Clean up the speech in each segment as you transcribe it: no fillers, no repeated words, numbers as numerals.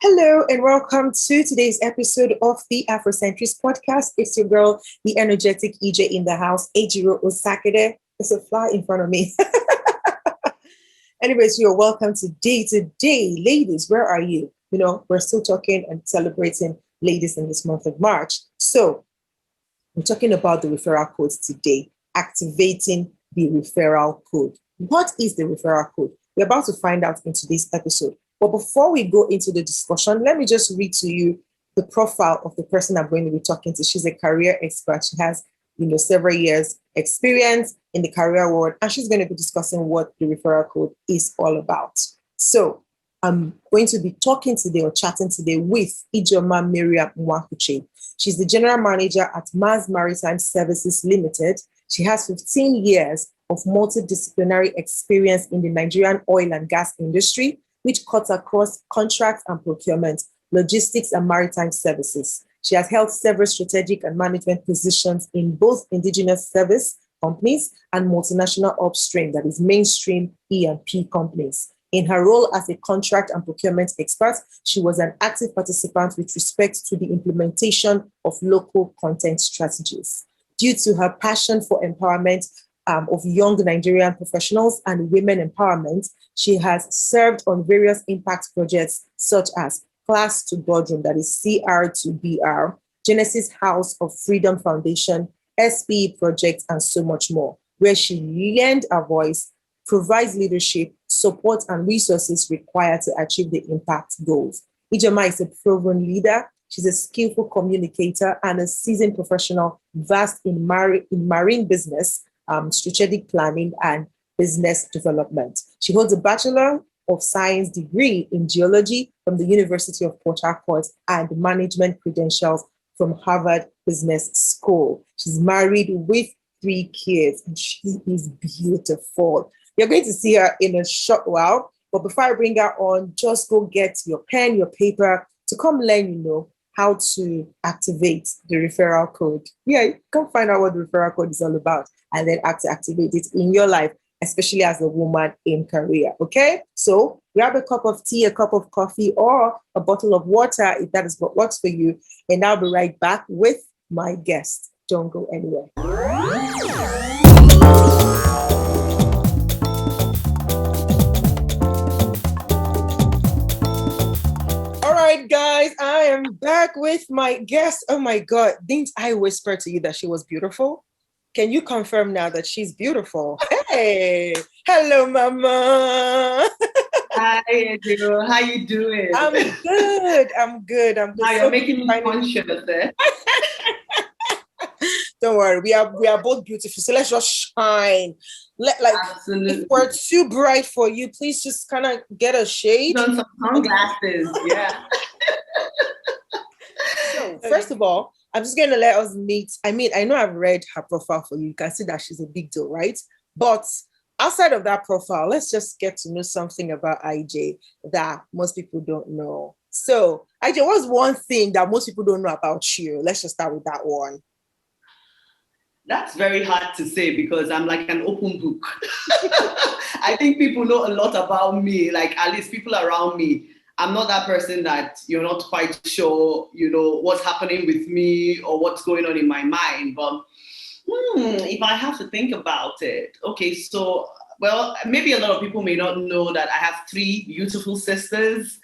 Hello and welcome to today's episode of the Afrocentrist podcast. It's your girl, the energetic EJ in the house, Ejiro Osakede. There's a fly in front of me. Anyways, you're welcome today. Ladies, where are you? You know, we're still talking and celebrating ladies in this month of March. So we're talking about the referral code today, activating the referral code. What is the referral code? We're about to find out in today's episode. But before we go into the discussion, let me just read to you the profile of the person I'm going to be talking to. She's a career expert. She has, several years experience in the career world, and she's going to be discussing what the referral code is all about. So I'm going to be talking today or chatting today with Ijeoma Miriam Nwakuche. She's the general manager at Mars Maritime Services Ltd. She has 15 years of multidisciplinary experience in the Nigerian oil and gas industry, which cuts across contracts and procurement, logistics and maritime services. She has held several strategic and management positions in both Indigenous service companies and multinational upstream, that is mainstream E&P companies. In her role as a contract and procurement expert, she was an active participant with respect to the implementation of local content strategies. Due to her passion for empowerment of young Nigerian professionals and women empowerment, she has served on various impact projects such as Class to Boardroom, that is CR to BR, Genesis House of Freedom Foundation, SPE projects, and so much more, where she lends her voice, provides leadership, support, and resources required to achieve the impact goals. Ijeoma is a proven leader. She's a skillful communicator and a seasoned professional, vast in marine business, strategic planning, and business development. She holds a Bachelor of Science degree in geology from the University of Port Harcourt and management credentials from Harvard Business School. She's married with 3 kids, and she is beautiful. You're going to see her in a short while, but before I bring her on, just go get your pen, your paper to come learn, how to activate the referral code. Yeah, come find out what the referral code is all about and then activate it in your life, especially as a woman in career, okay? So grab a cup of tea, a cup of coffee, or a bottle of water if that is what works for you. And I'll be right back with my guest. Don't go anywhere. All right, guys, I am back with my guest. Oh my God, didn't I whisper to you that she was beautiful? Can you confirm now that she's beautiful? Hey, hello, Mama. Hi, Edo. How you doing? I'm good. Now you're making me conscious there. Don't worry, we are both beautiful. So let's just shine. Absolutely. If we're too bright for you, please just kind of get a shade. Put on some sunglasses. Yeah. So first of all, I'm just going to let us meet. I mean, I know I've read her profile for you. You can see that she's a big deal, right? But outside of that profile, let's just get to know something about IJ that most people don't know. So, IJ, what's one thing that most people don't know about you? Let's just start with that one. That's very hard to say because I'm like an open book. I think people know a lot about me, like at least people around me. I'm not that person that you're not quite sure, what's happening with me or what's going on in my mind. But if I have to think about it, okay, so, well, maybe a lot of people may not know that I have 3 beautiful sisters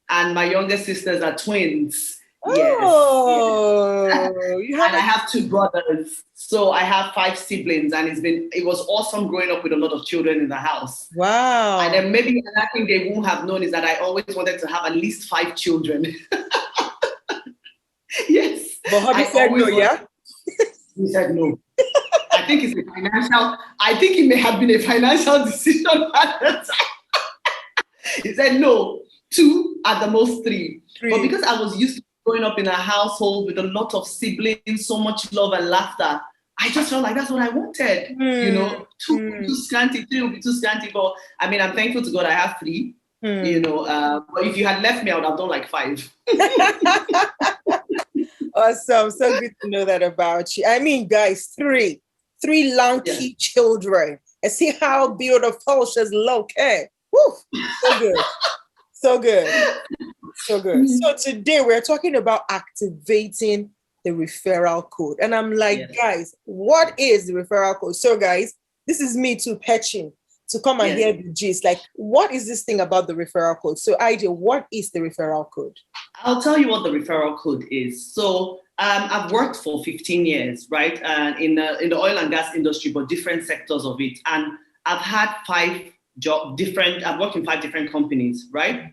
and my younger sisters are twins. Oh, yes. And I have 2 brothers. So I have 5 siblings, and it was awesome growing up with a lot of children in the house. Wow. And then maybe another thing they won't have known is that I always wanted to have at least 5 children. Yes. But hubby said no, yeah? He said no. I think it may have been a financial decision at the time. He said no, 2 at the most 3. But because I was used to growing up in a household with a lot of siblings, so much love and laughter, I just felt like that's what I wanted. 2 scanty, 3 would be too scanty. But I mean, I'm thankful to God I have 3. But if you had left me, I would have done like 5. Awesome. So good to know that about you. I mean, guys, 3 lanky children. and see how beautiful she's looking. Woo, so good. So good. So good. So today we're talking about activating the referral code. And I'm like, guys, what is the referral code? So guys, this is me too pitching to come and hear the gist. Like, what is this thing about the referral code? So Ije, what is the referral code? I'll tell you what the referral code is. So I've worked for 15 years, right? In the oil and gas industry, but different sectors of it. And I've had I've worked in 5 different companies, right?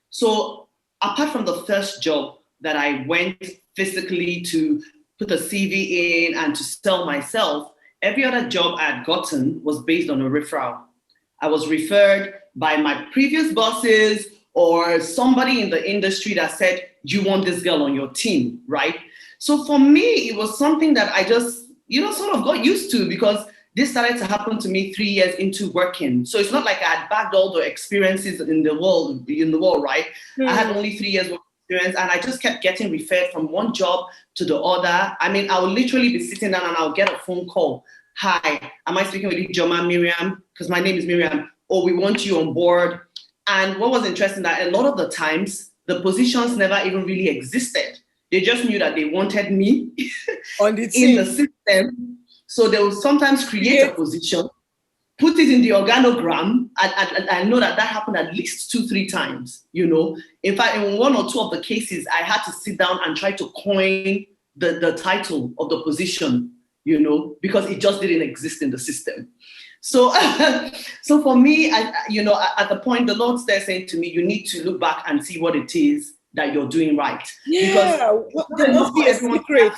So apart from the first job that I went physically to put a CV in and to sell myself, every other job I had gotten was based on a referral. I was referred by my previous bosses or somebody in the industry that said, you want this girl on your team, right? So for me, it was something that I just, sort of got used to, because this started to happen to me 3 years into working. So it's not like I had bagged all the experiences in the world, right? I had only 3 years work experience, and I just kept getting referred from one job to the other. I mean, I would literally be sitting down and I'll get a phone call. Hi, am I speaking with Ijeoma Miriam? Because my name is Miriam. Oh, we want you on board. And what was interesting, that a lot of the times, the positions never even really existed. They just knew that they wanted me on the team. In the system. So they would sometimes create a position, put it in the organogram. I know that happened at least 2-3 times, In fact, in 1 or 2 of the cases, I had to sit down and try to coin the title of the position, because it just didn't exist in the system. So, so for me, at the point, the Lord's there saying to me, you need to look back and see what it is that you're doing right. Yeah, because there must be a secret.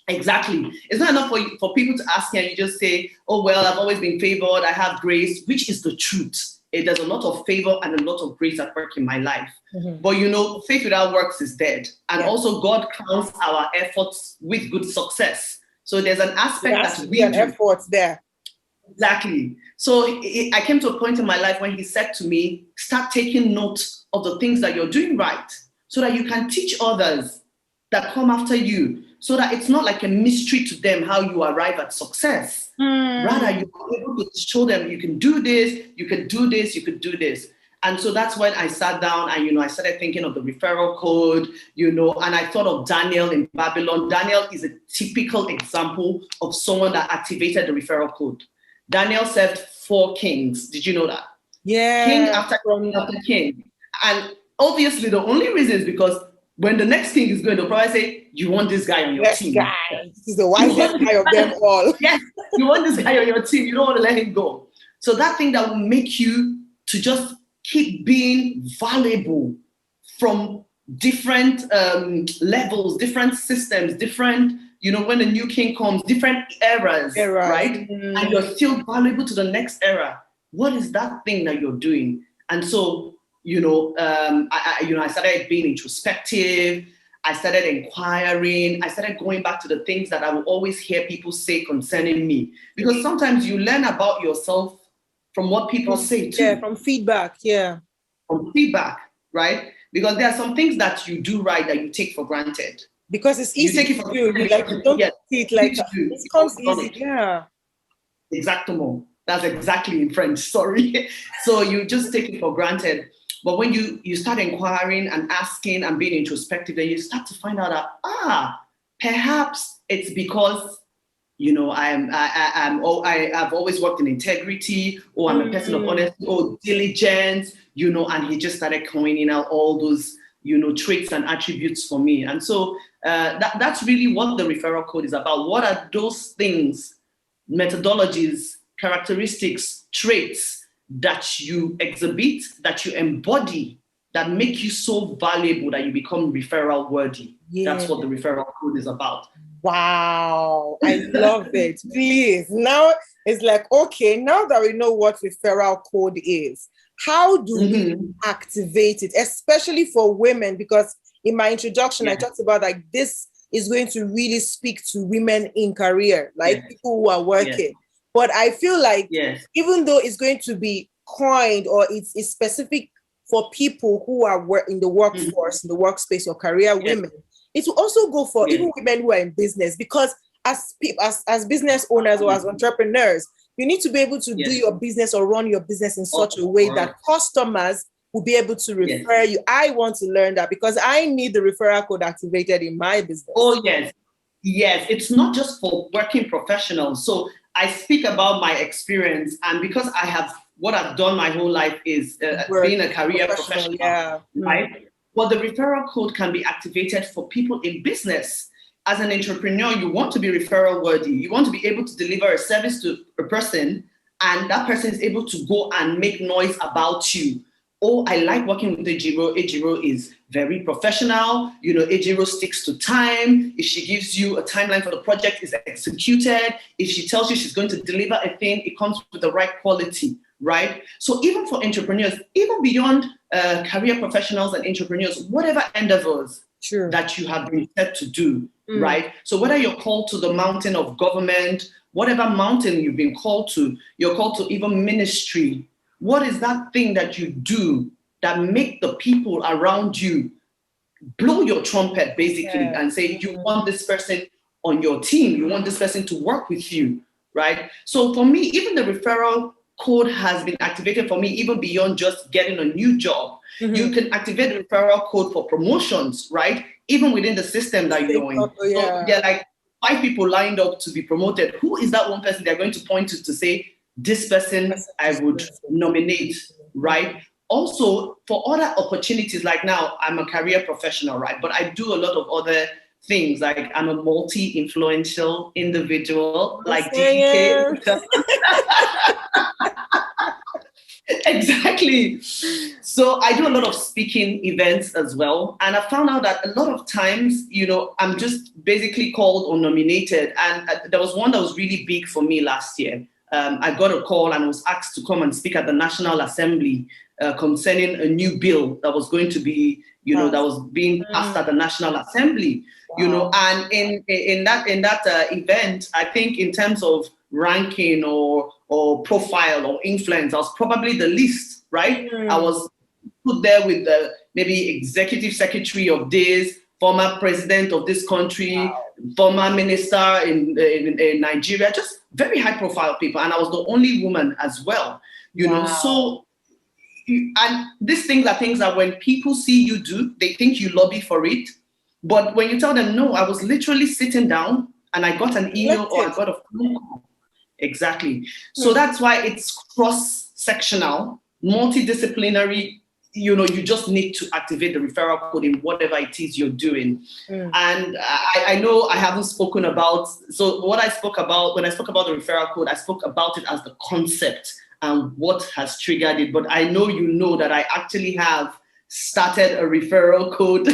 Exactly. It's not enough for people to ask you and you just say, oh, well, I've always been favored, I have grace, which is the truth. There's a lot of favor and a lot of grace at work in my life. Mm-hmm. But, faith without works is dead. And also God crowns our efforts with good success. So there's an aspect that we do. Efforts there. Exactly. So I came to a point in my life when he said to me, start taking note of the things that you're doing right, so that you can teach others that come after you, so that it's not like a mystery to them how you arrive at success. Rather, you're able to show them you can do this, you can do this, you could do this. And so that's when I sat down and, I started thinking of the referral code, and I thought of Daniel in Babylon. Daniel is a typical example of someone that activated the referral code. Daniel served 4 kings. Did you know that? Yeah. King after king. And obviously the only reason is because when the next king is going, they'll probably say, you want this guy on your team. Guy. This is the wisest guy of them all. Yes, you want this guy on your team. You don't want to let him go. So that thing that will make you to just keep being valuable from different levels, different systems, different, when a new king comes, different eras. Right? And you're still valuable to the next era. What is that thing that you're doing? And so, I started being introspective. I started inquiring. I started going back to the things that I will always hear people say concerning me. Because sometimes you learn about yourself from what people say too. Yeah, from feedback, yeah. From feedback, right? Because there are some things that you do right that you take for granted. Because it's easy to do. You don't see it like it comes easy, yeah. Exactement. That's exactly in French, sorry. So you just take it for granted. But when you start inquiring and asking and being introspective, then you start to find out that, perhaps it's because, I've always worked in integrity, or I'm a person of honesty, or diligence, and he just started coining out all those, traits and attributes for me. And so that's really what the referral code is about. What are those things, methodologies, characteristics, traits that you exhibit, that you embody, that make you so valuable that you become referral worthy? Yeah. That's what the referral code is about. Wow, I love it. Please, now it's like, okay, now that we know what referral code is, how do we activate it, especially for women? Because in my introduction, I talked about like this is going to really speak to women in career, like people who are working. But I feel like even though it's going to be coined or it's specific for people who are in the workforce, in the workspace, or career women, it will also go for even women who are in business, because as business owners or as entrepreneurs, You need to be able to do your business or run your business in such a way that customers will be able to refer you. I want to learn that because I need the referral code activated in my business. Oh, yes. Yes, it's not just for working professionals. So I speak about my experience, and because what I've done my whole life is being a career professional, right? Well, the referral code can be activated for people in business. As an entrepreneur, you want to be referral worthy. You want to be able to deliver a service to a person, and that person is able to go and make noise about you. Oh, I like working with Ejiro. Ejiro is very professional. You know, Ejiro sticks to time. If she gives you a timeline for the project, it's executed. If she tells you she's going to deliver a thing, it comes with the right quality, right? So even for entrepreneurs, even beyond career professionals and entrepreneurs, whatever endeavors that you have been set to do, right? So whether you're called to the mountain of government, whatever mountain you've been called to, you're called to even ministry. What is that thing that you do that make the people around you blow your trumpet, basically, and say, you want this person on your team, you want this person to work with you, right? So for me, even the referral code has been activated for me, even beyond just getting a new job. You can activate the referral code for promotions, right? Even within the system that you're in. So there are like 5 people lined up to be promoted. Who is that one person they're going to point to say, this person I would nominate, right? Also, for other opportunities, like now, I'm a career professional, right? But I do a lot of other things, like I'm a multi-influential individual, like DK. Exactly. So I do a lot of speaking events as well. And I found out that a lot of times, you know, I'm just basically called or nominated. And there was one that was really big for me last year. I got a call and was asked to come and speak at the National Assembly concerning a new bill that was going to be, you know, that was being passed at the National Assembly, you know, and in that event, I think in terms of ranking or profile or influence, I was probably the least, right? I was put there with the maybe executive secretary of this, former president of this country, former minister in Nigeria, just very high profile people. And I was the only woman as well, you know. So, and these things are things that when people see you do, they think you lobby for it. But when you tell them, no, I was literally sitting down and I got an email or I got a phone call. Exactly. So that's why it's cross-sectional, multidisciplinary. You know, you just need to activate the referral code in whatever it is you're doing. And I know I haven't spoken about, so what I spoke about, when I spoke about the referral code, I spoke about it as the concept and what has triggered it. But I know you know that I actually have started a referral code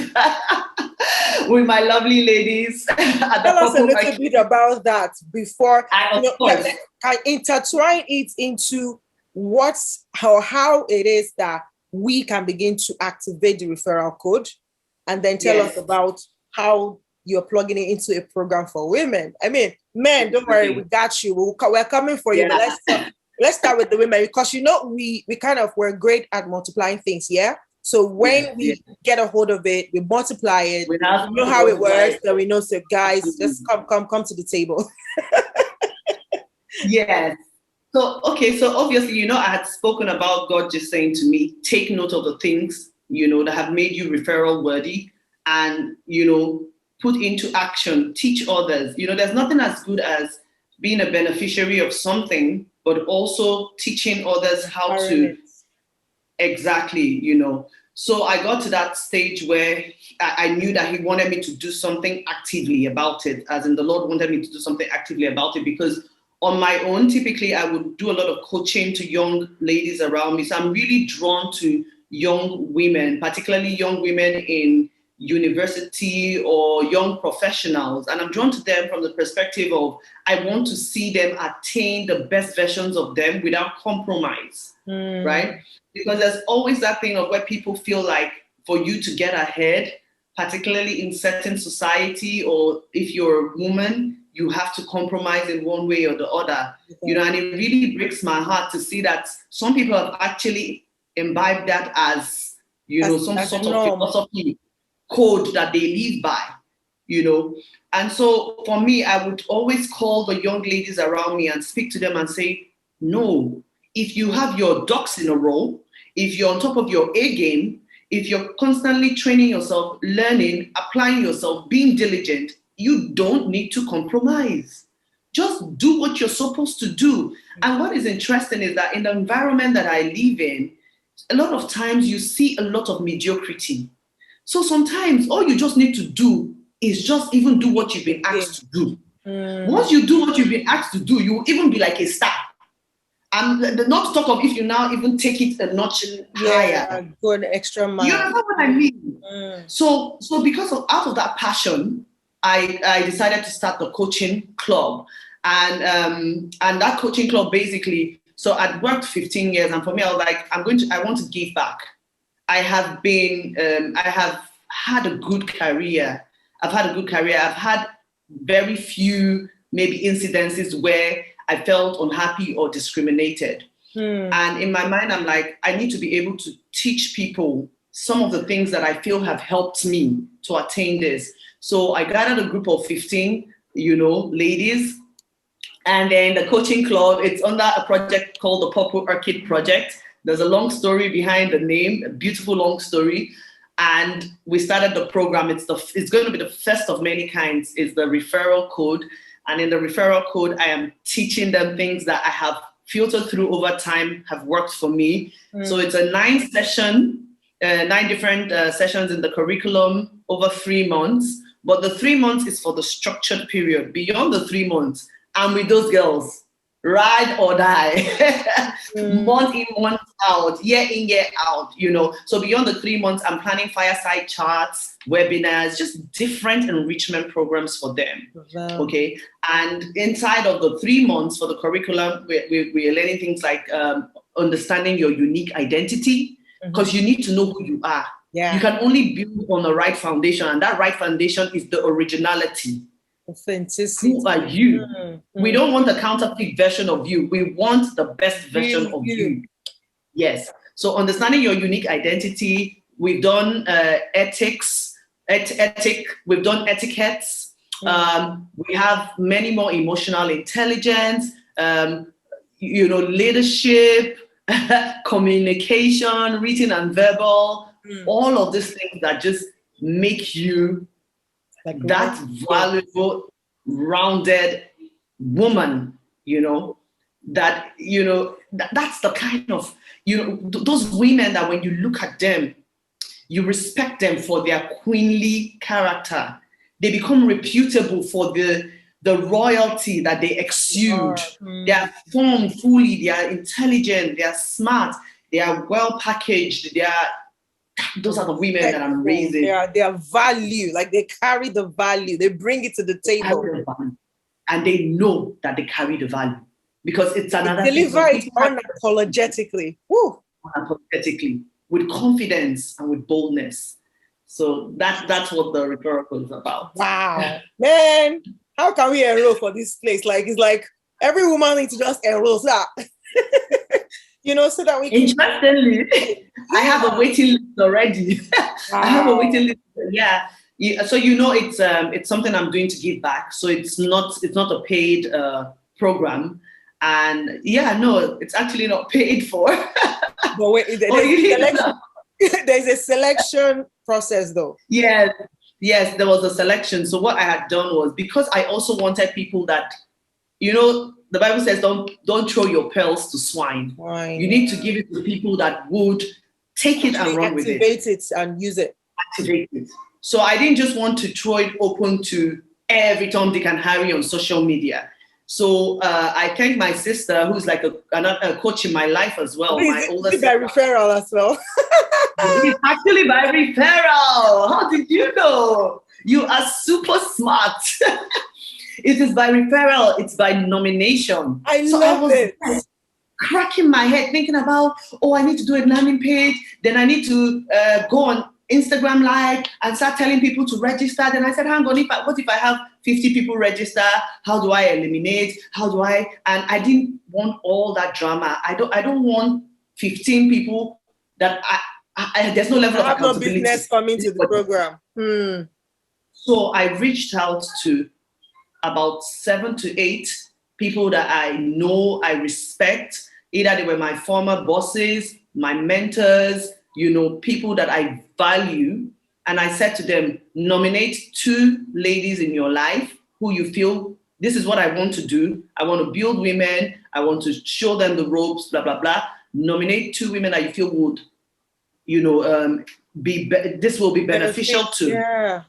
with my lovely ladies. Tell us a little bit about that before can intertwine it into how it is that we can begin to activate the referral code, and then tell us about how you're plugging it into a program for women. I mean, men, don't worry, we got you. We're coming for you. But let's start with the women, because you know we're great at multiplying things, yeah. So when we get a hold of it, we multiply it. We know how it works. Then we know, so guys, just come to the table. Yes. So, okay, so obviously, you know, I had spoken about God just saying to me, take note of the things, you know, that have made you referral worthy and, you know, put into action, teach others. You know, there's nothing as good as being a beneficiary of something, but also teaching others how to, exactly, you know. So I got to that stage where I knew that he wanted me to do something actively about it, as in the Lord wanted me to do something actively about it, because on my own, typically, I would do a lot of coaching to young ladies around me. So I'm really drawn to young women, particularly young women in university or young professionals. And I'm drawn to them from the perspective of, I want to see them attain the best versions of them without compromise, right? Because there's always that thing of where people feel like for you to get ahead, particularly in certain society, or if you're a woman, you have to compromise in one way or the other, you know, and it really breaks my heart to see that some people have actually imbibed that as, you know, some sort of philosophy code that they live by, you know. And so for me, I would always call the young ladies around me and speak to them and say, No. If you have your ducks in a row, if you're on top of your A game, if you're constantly training yourself, learning, applying yourself, being diligent, you don't need to compromise. Just do what you're supposed to do. And what is interesting is that in the environment that I live in, a lot of times you see a lot of mediocrity. So sometimes all you just need to do is just even do what you've been asked to do. Once you do what you've been asked to do, you will even be like a star. And not to talk of if you now even take it a notch higher. Go an extra mile. You understand what I mean? So because out of that passion, I decided to start the coaching club. And that coaching club basically, so I'd worked 15 years, and for me, I was like, I want to give back. I have had a good career. I've had very few maybe incidences where I felt unhappy or discriminated. And in my mind, I'm like, I need to be able to teach people some of the things that I feel have helped me to attain this. So I gathered a group of 15, ladies. And then the coaching club, it's under a project called the Purple Orchid Project. There's a long story behind the name, a beautiful long story. And we started the program. It's going to be the first of many kinds. It's the referral code. And in the referral code, I am teaching them things that I have filtered through over time, have worked for me. So it's a 9 different sessions in the curriculum over 3 months. But the 3 months is for the structured period. Beyond the 3 months, I'm with those girls, ride or die, month in, month out, year in, year out, So beyond the 3 months, I'm planning fireside chats, webinars, just different enrichment programs for them, okay? And inside of the 3 months for the curriculum, we are learning things like understanding your unique identity, because you need to know who you are. Yeah. You can only build on the right foundation, and that right foundation is the originality. Authenticity. Who are you? We don't want a counterfeit version of you. We want the best version of you. Yes. So understanding your unique identity. We've done ethics. We've done etiquettes. We have many more emotional intelligence. Leadership, communication, written and verbal. All of these things that just make you that valuable, rounded woman, that's the kind of, those women that when you look at them, you respect them for their queenly character. They become reputable for the royalty that they exude. They are formed fully, they are intelligent, they are smart, they are well packaged, those are the women that I'm raising. They are value, like they carry the value, they bring it to the table. And they know that they carry the value because it's another thing. Deliver it unapologetically. Woo. Unapologetically, with confidence and with boldness. So that's what the referral code is about. Wow. Man, how can we enroll for this place? It's like every woman needs to just enroll. So that we can. Interestingly, I have a waiting list already. Wow. I have a waiting list. Yeah. So it's something I'm doing to give back. So it's not a paid program, and it's actually not paid for. But wait, there's a selection process though. Yes, there was a selection. So what I had done was, because I also wanted people that, the Bible says don't throw your pearls to swine. You need to give it to people that would take it and run with it. Activate it and use it. Activate it. So I didn't just want to throw it open to every Tom, Dick, and Harry on social media. So I thank my sister, who's like a coach in my life as well. My older sister. By referral as well. It's actually by referral. How did you know? You are super smart. It is by referral. It's by nomination. I love it. Cracking my head thinking about, I need to do a landing page. Then I need to go on Instagram Live and start telling people to register. Then I said, hang on, what if I have 50 people register? How do I eliminate? And I didn't want all that drama. I don't want 15 people that there's no level of accountability. No business coming to the program. So I reached out to about 7 to 8 people that I know, I respect. Either they were my former bosses, my mentors, people that I value. And I said to them, nominate 2 ladies in your life who you feel, this is what I want to do. I want to build women. I want to show them the ropes, blah, blah, blah. Nominate 2 women that you feel would, this will be beneficial to. Yeah.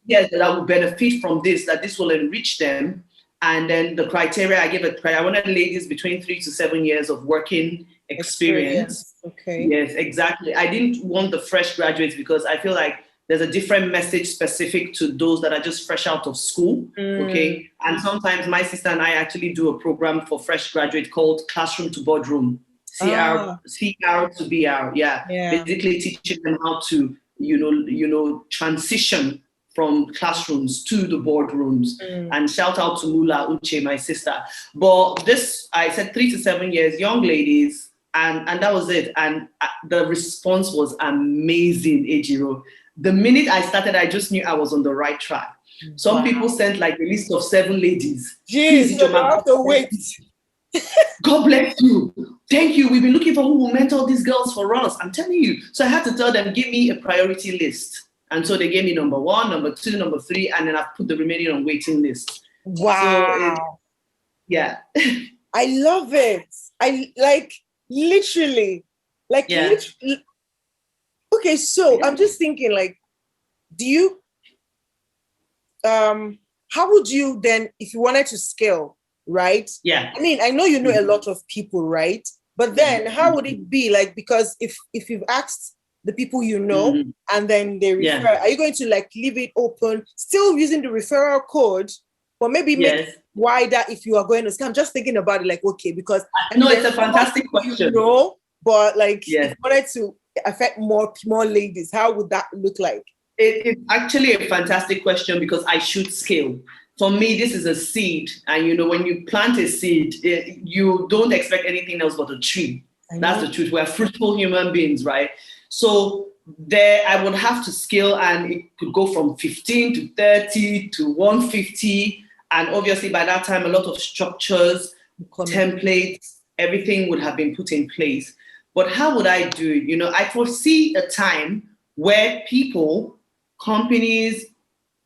Yes, that will benefit from this, that this will enrich them. And then the criteria, I wanted ladies between 3 to 7 years of working experience. Okay. Yes, exactly. I didn't want the fresh graduates because I feel like there's a different message specific to those that are just fresh out of school. Okay. And sometimes my sister and I actually do a program for fresh graduate called Classroom to Boardroom. CR to BR. Yeah. Basically teaching them how to, transition from classrooms to the boardrooms. And shout out to Mula Uche, my sister. But this, I said 3 to 7 years, young ladies, and that was it. And the response was amazing, Ejiro. The minute I started, I just knew I was on the right track. Some people sent like a list of 7 ladies. Jeez, you have to wait. God bless you. Thank you. We've been looking for who will mentor these girls for us. I'm telling you. So I had to tell them, give me a priority list. And so they gave me number 1, number 2, number 3, and then I've put the remaining on waiting list. Wow. So yeah. I love it. I literally. Okay, so I'm just thinking, do you, how would you then, if you wanted to scale, right? Yeah. I mean, I know you know a lot of people, right? But then how would it be because if you've asked the people you know and then they refer, are you going to leave it open, still using the referral code, or maybe make it wider if you are going to scale? I'm just thinking about it okay, because no, it's a fantastic question. But if you wanted to affect more ladies, how would that look like? It's actually a fantastic question because I should scale. For me, this is a seed. And when you plant a seed, you don't expect anything else but a tree. That's the truth. We're fruitful human beings, right? So there I would have to scale, and it could go from 15 to 30 to 150. And obviously by that time, a lot of structures, templates, everything would have been put in place. But how would I do it? I foresee a time where people, companies,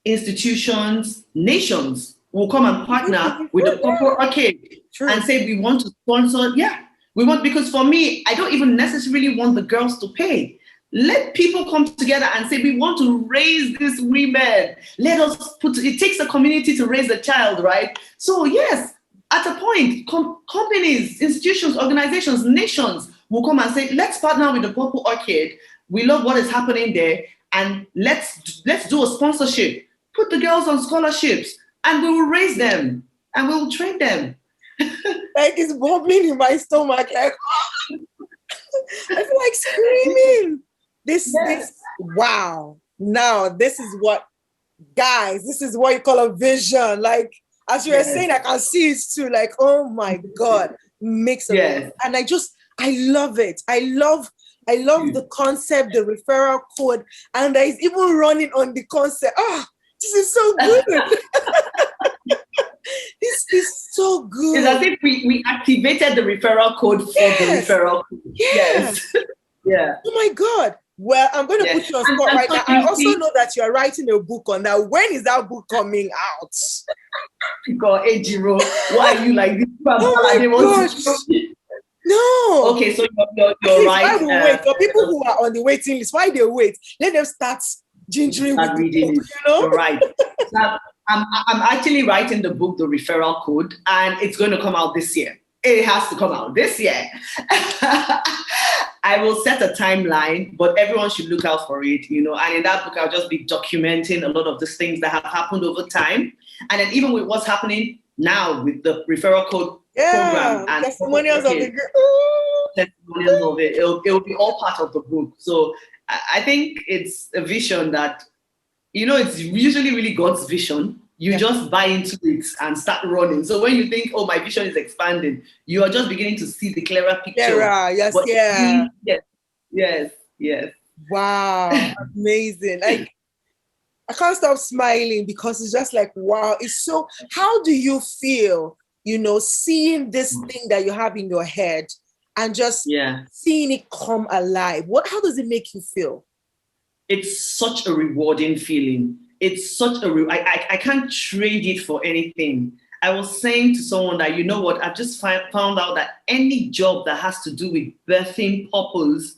institutions, nations will come and partner with the corporate arcade and say, we want to sponsor. Yeah, we want, because for me, I don't even necessarily want the girls to pay. Let people come together and say, we want to raise these women. Let us it takes a community to raise a child, right? So yes, at a point, companies, institutions, organizations, nations will come and say, let's partner with the Purple Orchid. We love what is happening there. And let's do a sponsorship. Put the girls on scholarships and we will raise them and we will train them. It's bubbling in my stomach. I feel like screaming. This, wow. Now, this is what you call a vision. As you were saying, I can see it too. Oh my God, makes a and I love it. I love the concept, the referral code, and that is even running on the concept. This is so good. This is so good. It's as if we activated the referral code for the referral code. Yes. Yeah. Oh my God. Well, I'm going to put you on spot right now. I also know that you are writing a book on that. When is that book coming out? God, Ejiro, why are you like this? Oh my gosh. No. Okay, so you're right. Wait for people who are on the waiting list. Why they wait? Let them start gingering with reading the book, You're right. So I'm actually writing the book, The Referral Code, and it's going to come out this year. It has to come out this year. I will set a timeline, but everyone should look out for it, And in that book, I'll just be documenting a lot of these things that have happened over time. And then even with what's happening now with the referral code program and testimonials of it. It'll be all part of the book. So I think it's a vision that, it's usually really God's vision. You just buy into it and start running. So when you think, my vision is expanding, you are just beginning to see the clearer picture. Yes. Wow, amazing. I can't stop smiling because it's just wow. It's so, how do you feel seeing this thing that you have in your head and just seeing it come alive. How does it make you feel? It's such a rewarding feeling. It's such I can't trade it for anything. I was saying to someone that, you know what, I've just found out that any job that has to do with birthing purpose,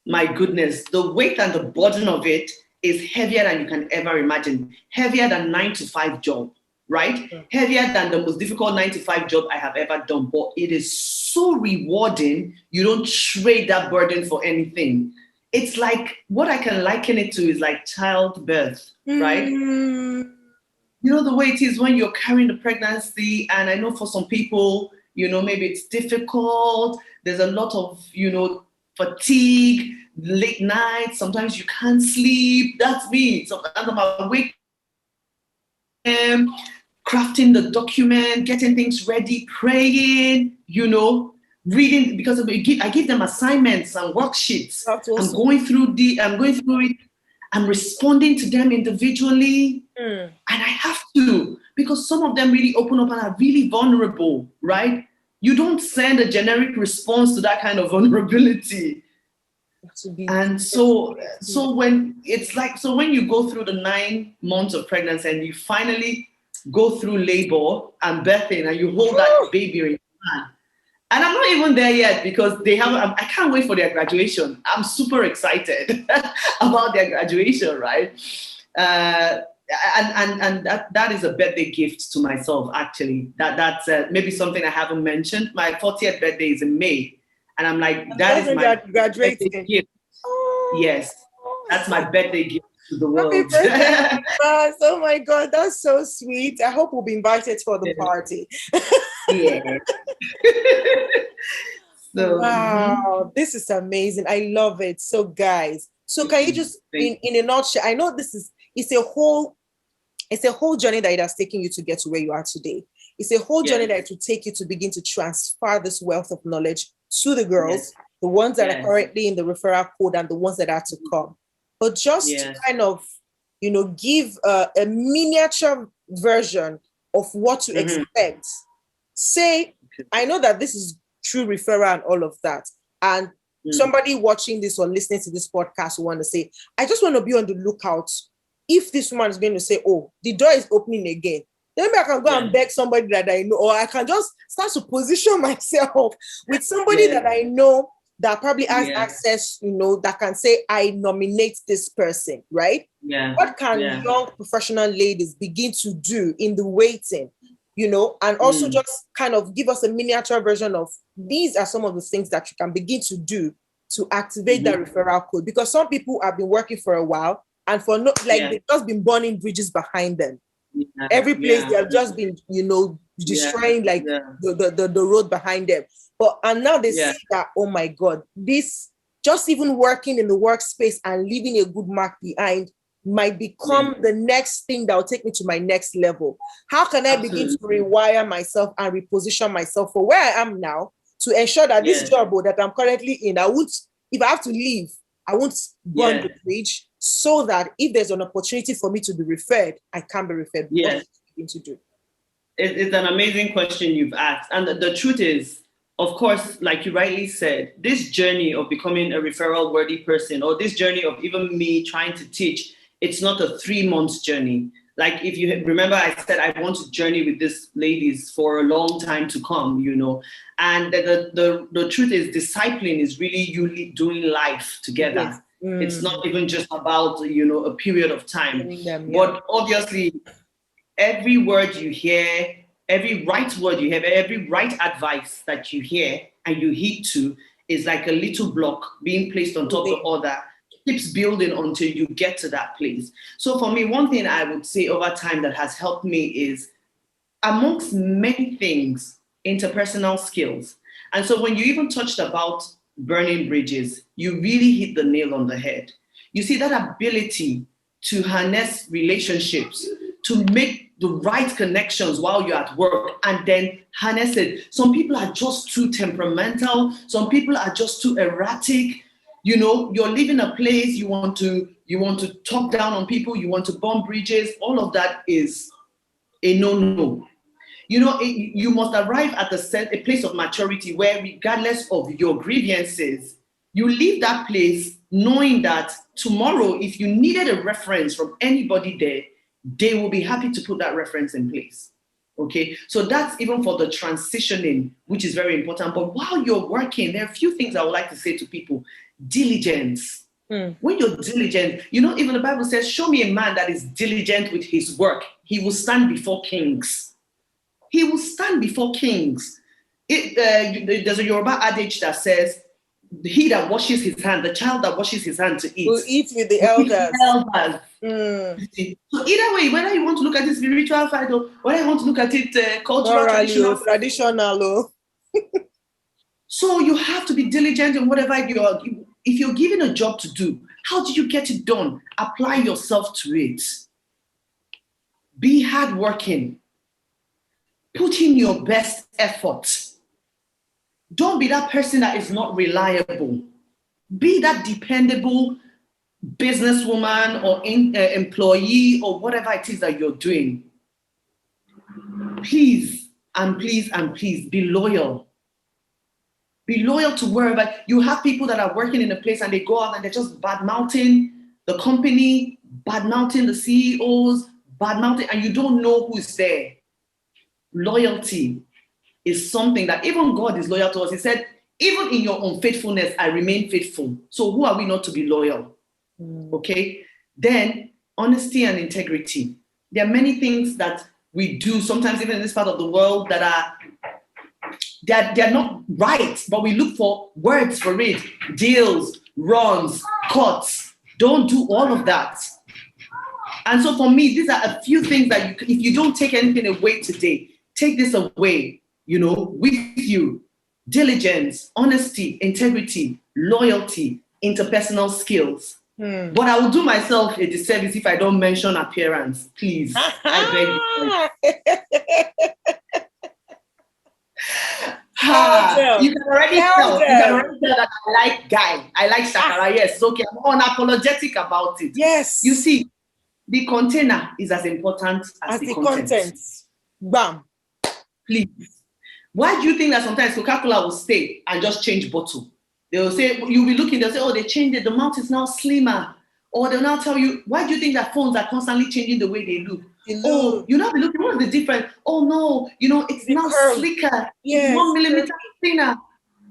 my goodness, the weight and the burden of it is heavier than you can ever imagine. Heavier than 9-to-5 job, right? Heavier than the most difficult 9-to-5 job I have ever done. But it is so rewarding. You don't trade that burden for anything. It's like, what I can liken it to is like childbirth, right? You know, the way it is when you're carrying the pregnancy, and I know for some people, maybe it's difficult. There's a lot of, fatigue, late nights. Sometimes you can't sleep. That's me. Sometimes I'm awake, crafting the document, getting things ready, praying, reading, because I give them assignments and worksheets. Awesome. I'm going through it. I'm responding to them individually. And I have to, because some of them really open up and are really vulnerable, right? You don't send a generic response to that kind of vulnerability. And so when you go through the 9 months of pregnancy and you finally go through labor and birthing and you hold that baby in your hand. And I'm not even there yet because I can't wait for their graduation. I'm super excited about their graduation, right? And that is a birthday gift to myself, actually. That's maybe something I haven't mentioned. My 40th birthday is in May. And I'm like, that is my birthday gift. Yes, that's my birthday gift to the world. Happy birthday, oh my God, that's so sweet. I hope we'll be invited for the party. Yeah. Wow, this is amazing. I love it. So guys, can you just in a nutshell, I know it's a whole journey that it has taken you to get to where you are today. It's a whole journey that it will take you to begin to transfer this wealth of knowledge to the girls, the ones that are currently in the referral code and the ones that are to come. But just to kind of, give a miniature version of what to expect. Say, I know that this is true referral and all of that. And somebody watching this or listening to this podcast will want to say, I just want to be on the lookout. If this woman is going to say, oh, the door is opening again, then maybe I can go and beg somebody that I know, or I can just start to position myself with somebody that I know that probably has access, that can say, I nominate this person, right? Yeah. What can young professional ladies begin to do in the waiting, and also just kind of give us a miniature version of these are some of the things that you can begin to do to activate that referral code? Because some people have been working for a while and they've just been burning bridges behind them. Every place they have just been, destroying the road behind them. And now they see that, oh my God, this just even working in the workspace and leaving a good mark behind might become the next thing that will take me to my next level. How can I begin to rewire myself and reposition myself for where I am now to ensure that this job that I'm currently in, if I have to leave, I won't burn the bridge, so that if there's an opportunity for me to be referred, I can be referred. What to do? It's an amazing question you've asked. And the truth is, of course, like you rightly said, this journey of becoming a referral worthy person, or this journey of even me trying to teach, it's not a 3 months journey. Like, if you remember, I said I want to journey with these ladies for a long time to come, And the truth is, discipling is really you doing life together. Yes. It's not even just about, a period of time. But obviously, every word you hear, every right word you hear, every right advice that you hear and you heed to is like a little block being placed on top of the other. Keeps building until you get to that place. So for me, one thing I would say over time that has helped me is, amongst many things, interpersonal skills. And so when you even touched about burning bridges, you really hit the nail on the head. You see, that ability to harness relationships, to make the right connections while you're at work, and then harness it. Some people are just too temperamental. Some people are just too erratic. You're leaving a place, you want to talk down on people, you want to burn bridges. All of that is a no-no. You know, you must arrive at a place of maturity where, regardless of your grievances, you leave that place knowing that tomorrow, if you needed a reference from anybody there, they will be happy to put that reference in place. Okay, so that's even for the transitioning, which is very important. But while you're working, there are a few things I would like to say to people. Diligence. When you're diligent, you know, even the Bible says, show me a man that is diligent with his work. He will stand before kings. He will stand before kings. There's a Yoruba adage that says, he that washes his hand, the child that washes his hand to eat, will eat with the elders. So either way, whether you want to look at it spiritual side or whether you want to look at it cultural, traditional. So you have to be diligent in whatever if you're given a job to do, how do you get it done? Apply yourself to it. Be hardworking. Put in your best effort. Don't be that person that is not reliable. Be that dependable businesswoman or employee or whatever it is that you're doing. Please and please and please be loyal. Be loyal to wherever. You have people that are working in a place and they go out and they're just bad-mouthing the company, bad-mouthing the CEOs, bad-mouthing, and you don't know who's there. Loyalty is something that even God is loyal to us. He said, even in your unfaithfulness, I remain faithful. So who are we not to be loyal? Okay? Then honesty and integrity. There are many things that we do, sometimes even in this part of the world, that are they're not right, but we look for words for it. Deals, runs, cuts. Don't do all of that. And so for me, these are a few things that if you don't take anything away today, take this away, you know, with you. Diligence, honesty, integrity, loyalty, interpersonal skills. But I will do myself a disservice if I don't mention appearance. Please, I beg you. You can already tell that I like guy. I like Shakara. Yes, okay. I'm unapologetic about it. Yes. You see, the container is as important as the content. Bam. Please. Why do you think that sometimes Coca-Cola will stay and just change bottle? They will say, you'll be looking, they'll say, oh, they changed it. The mouth is now slimmer. Or they'll now tell you, why do you think that phones are constantly changing the way they look? Oh, you know, be looking, what's the difference? Oh, no, you know, it's now slicker. Yes. It's 1 millimeter thinner.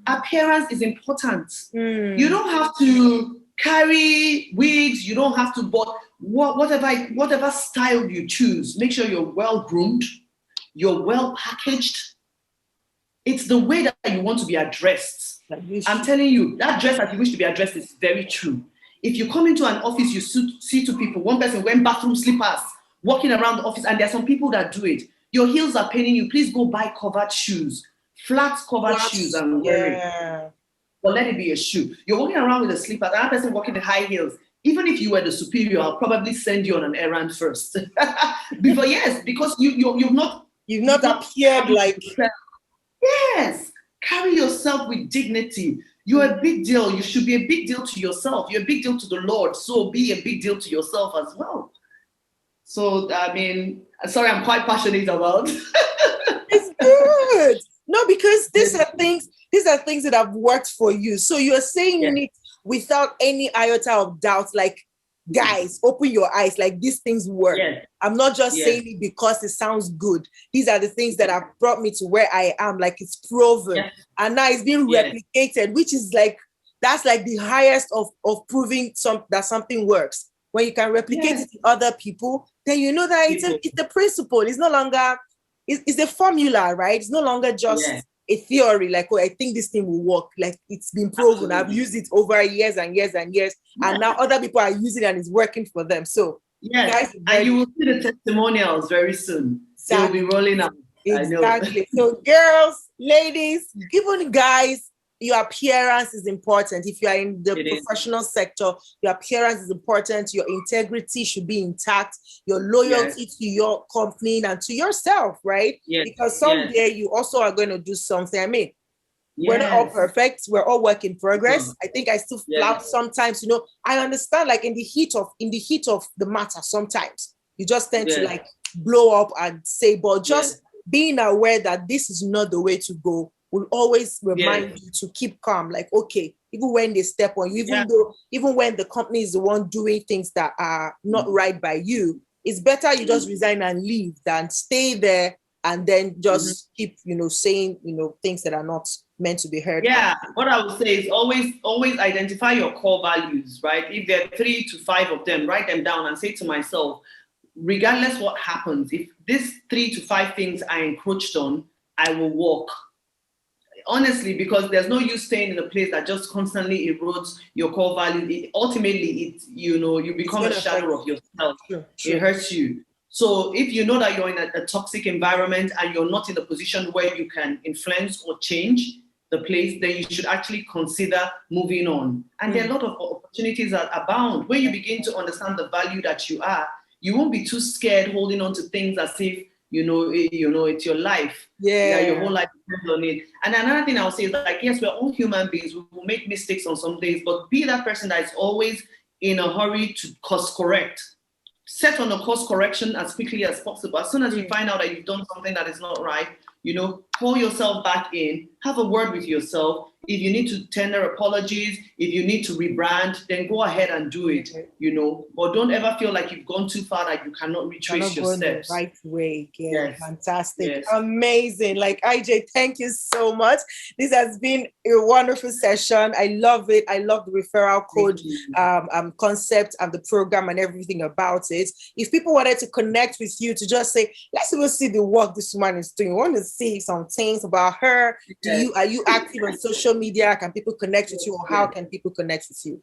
Appearance is important. You don't have to carry wigs. You don't have to, but whatever style you choose, make sure you're well-groomed, you're well-packaged. It's the way that you want to be addressed. I'm telling you, that dress that you wish to be addressed is very true. If you come into an office, you see two people, one person wearing bathroom slippers, walking around the office, and there are some people that do it. Your heels are paining you. Please go buy covered shoes, flat covered shoes and wear it. But let it be a shoe. You're walking around with a slipper, another person walking in high heels. Even if you were the superior, I'll probably send you on an errand first. Because you've not appeared like. Yes, carry yourself with dignity. You're a big deal. You should be a big deal to yourself. You're a big deal to the Lord. So be a big deal to yourself as well. So, I mean, sorry, I'm quite passionate about. It's good. No, because these are things that have worked for you. So you're saying it without any iota of doubt, like, guys, open your eyes, like these things work. I'm not just saying it because it sounds good. These are the things that have brought me to where I am, like it's proven. And now it's being replicated, which is like, that's like the highest of proving that something works. When you can replicate it to other people, then you know that it's a principle. It's no longer, it's a formula, right? It's no longer just a theory, like, oh, I think this thing will work. Like, it's been proven. Absolutely. I've used it over years and years and years, and now other people are using it and it's working for them. So, guys, and you will see the testimonials very soon. Exactly. They will be rolling out. Exactly. So, girls, ladies, even guys, your appearance is important. If you are in the professional sector, your appearance is important. Your integrity should be intact. Your loyalty to your company and to yourself, right? Because someday you also are going to do something. I mean, we're not all perfect. We're all work in progress. I think I still flap sometimes. You know, I understand. Like in the heat of the matter, sometimes you just tend to like blow up and say, but just being aware that this is not the way to go will always remind you to keep calm. Like, okay, even when they step on you, even when the company is the one doing things that are not right by you, it's better you just resign and leave than stay there and then just keep, saying, things that are not meant to be heard. Yeah, what I would say is always identify your core values, right? If there are 3 to 5 of them, write them down and say to myself, regardless what happens, if these 3 to 5 things are encroached on, I will walk. Honestly, because there's no use staying in a place that just constantly erodes your core values. Ultimately, you become a shadow of yourself. Sure. It hurts you. So if you know that you're in a toxic environment and you're not in a position where you can influence or change the place, then you should actually consider moving on. And there are a lot of opportunities that abound. When you begin to understand the value that you are, you won't be too scared holding on to things as if it's your life. Yeah, your whole life depends on it. And another thing I'll say is like, yes, we're all human beings. We will make mistakes on some days, but be that person that is always in a hurry to course correct. Set on a course correction as quickly as possible. As soon as you find out that you've done something that is not right, pull yourself back in, have a word with yourself. If you need to tender apologies, if you need to rebrand, then go ahead and do it, But don't ever feel like you've gone too far that you cannot retrace your steps. The right way. Yes. Fantastic. Yes. Amazing. Like, IJ, thank you so much. This has been a wonderful session. I love it. I love the referral code concept and the program and everything about it. If people wanted to connect with you to just say, let's even see the work this woman is doing, we want to see some things about her. Are you active on social media? Can people connect with you, or how can people connect with you?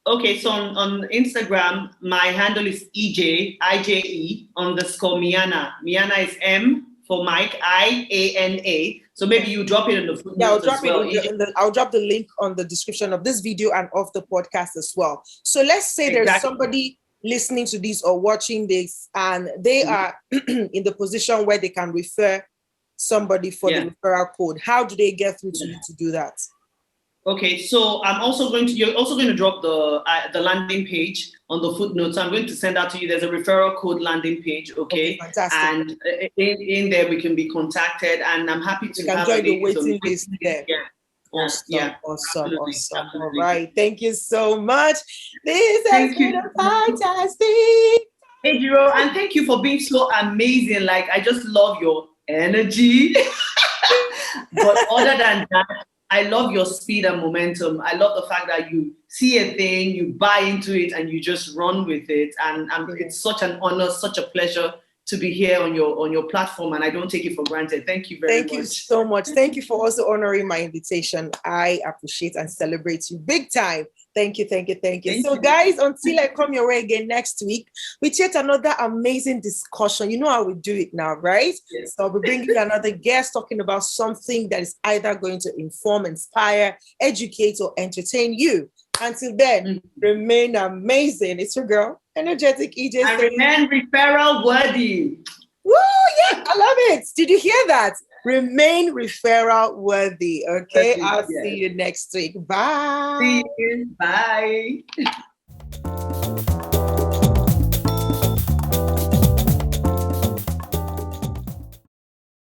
Okay, so on Instagram, my handle is IJE _ Miana. Miana is M for Mike, IANA. So maybe you drop it in the footnotes. I'll drop the link on the description of this video and of the podcast as well. So let's say there's somebody listening to this or watching this, and they are in the position where they can refer somebody for the referral code. How do they get through to you to do that? Okay, so you're also going to drop the landing page on the footnotes. I'm going to send that to you. There's a referral code landing page, okay? Fantastic. And in there we can be contacted, and I'm happy to have join the waiting list there. Yeah. Awesome. All right, thank you so much. This has been fantastic. Hey, Jiro, and thank you for being so amazing. Like, I just love your energy. But other than that, I love your speed and momentum. I love the fact that you see a thing, you buy into it, and you just run with it. And it's such an honor, such a pleasure to be here on your platform, and I don't take it for granted. Thank you very much. Thank you so much. Thank you for also honoring my invitation. I appreciate and celebrate you big time. Thank you. So guys, until I come your way again next week with yet another amazing discussion. You know how we do it now, right? Yes. So I'll be bringing another guest talking about something that is either going to inform, inspire, educate, or entertain you. Until then, remain amazing. It's your girl, Energetic EJ. And remain referral worthy. Woo, yeah, I love it. Did you hear that? Remain referral worthy. Okay, I'll see you next week. Bye. See you. Bye.